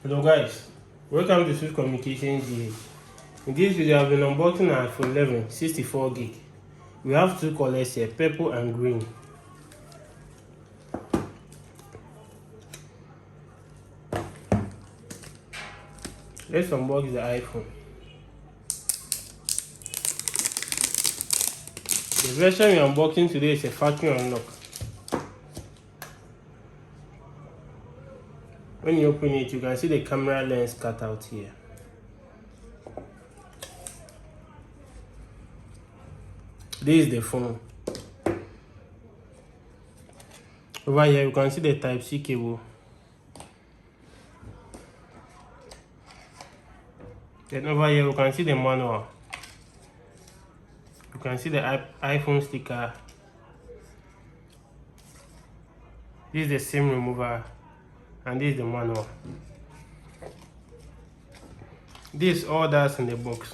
Hello guys, welcome to Swift Communication GA. In this video, I've been unboxing an iPhone 11 64 gig. We have two colors here, purple and green. Let's unbox the iPhone. The version we're unboxing today is a factory unlock. When you open it, you can see the camera lens cut out here. This is the phone. Over here, you can see the Type-C cable. Then over here, you can see the manual. You can see the iPhone sticker. This is the SIM remover, and this is the manual. This is all that's in the box.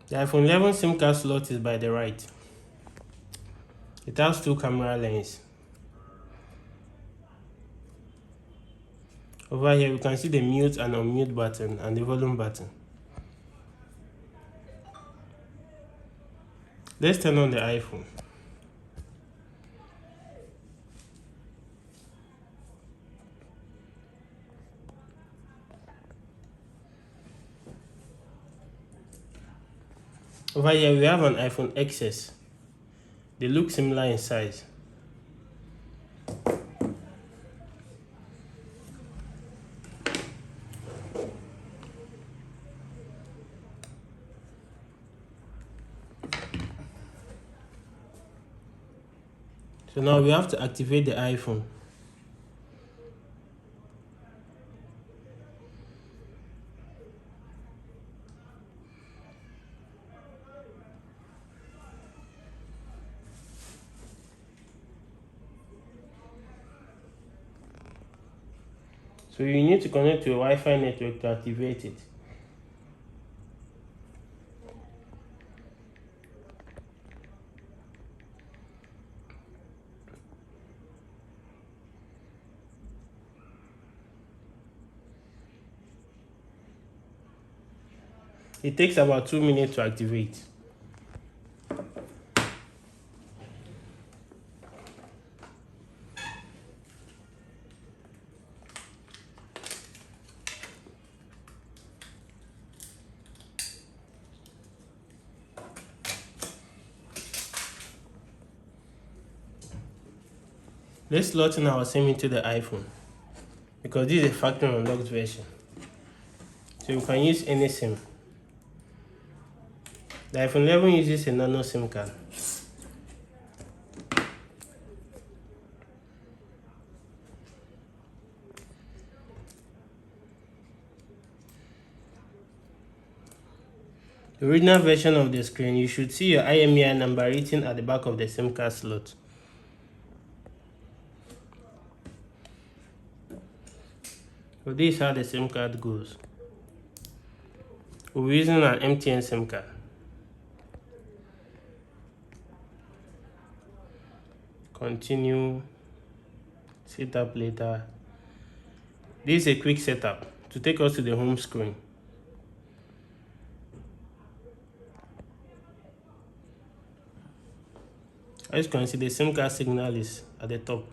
The iPhone 11 SIM card slot is by the right. It has two camera lenses. Over here, you can see the mute and unmute button and the volume button. Let's turn on the iPhone. Over here, we have an iPhone XS. They look similar in size. So now we have to activate the iPhone. So you need to connect to a Wi-Fi network to activate it. It takes about 2 minutes to activate. Let's slot in our SIM into the iPhone, because this is a factory unlocked version. So you can use any SIM. The iPhone 11 uses a nano SIM card. The original version of the screen, you should see your IMEI number written at the back of the SIM card slot. So this is how the SIM card goes. We're using an MTN SIM card. Continue, set up later. This is a quick setup to take us to the home screen. As you can see, the SIM card signal is at the top.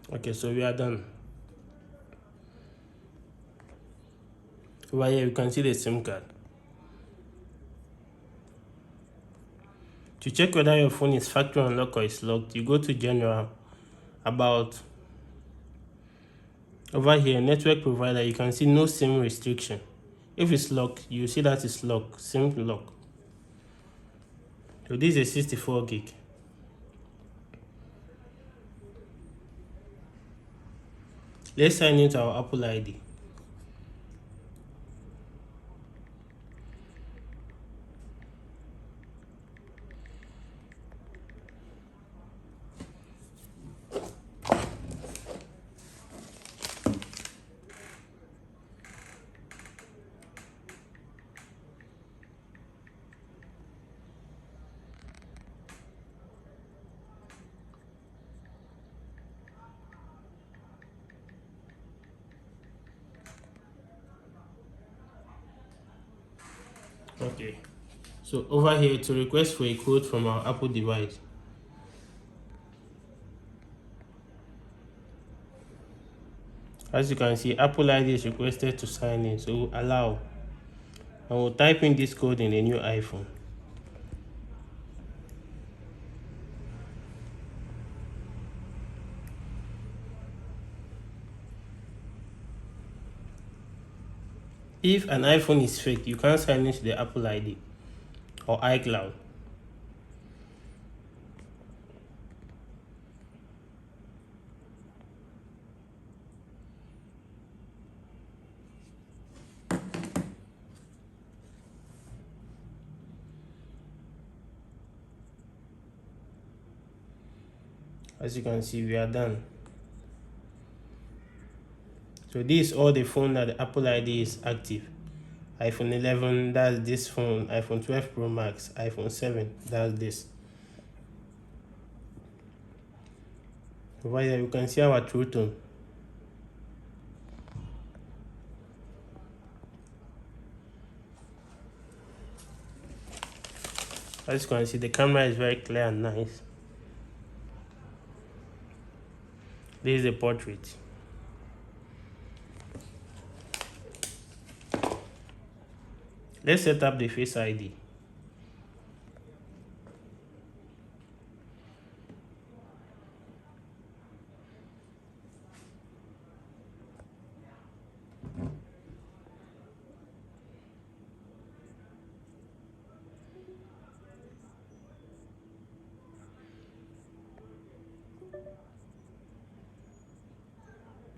Okay, so we are done. Over here, you can see the SIM card. To check whether your phone is factory unlocked or is locked, you go to General, About. Over here, Network Provider, you can see no SIM restriction. If it's locked, you see that it's locked, SIM lock. So this is a 64 gig. Let's sign into our Apple ID. Okay, so over here to request for a code from our Apple device. As you can see, Apple ID is requested to sign in, so we'll allow, and we'll type in this code in the new iPhone. If an iPhone is fake, you can't sign into the Apple ID or iCloud. As you can see, we are done. So this is all the phone that the Apple ID is active. iPhone 11, that's this phone. iPhone 12 Pro Max, iPhone 7, that's this. Over here you can see our true tone. As you can see, the camera is very clear and nice. This is a portrait. Let's set up the Face ID.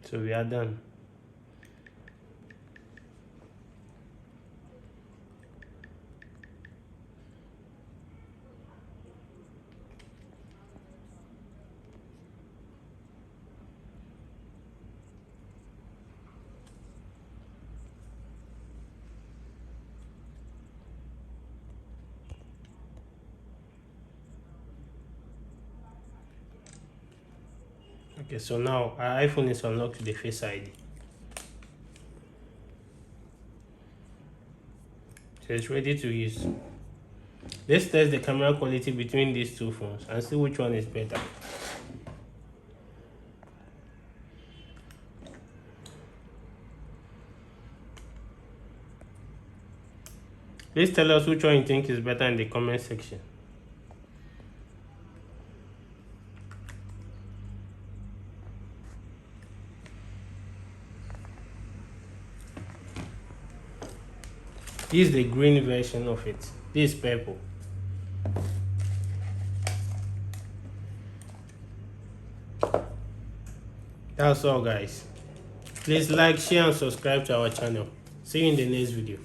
So we are done. Okay, so now our iPhone is unlocked with the Face ID. So it's ready to use. Let's test the camera quality between these two phones and see which one is better. Please tell us which one you think is better in the comment section. This is the green version of it. This is purple. That's all, guys. Please like, share and subscribe to our channel. See you in the next video.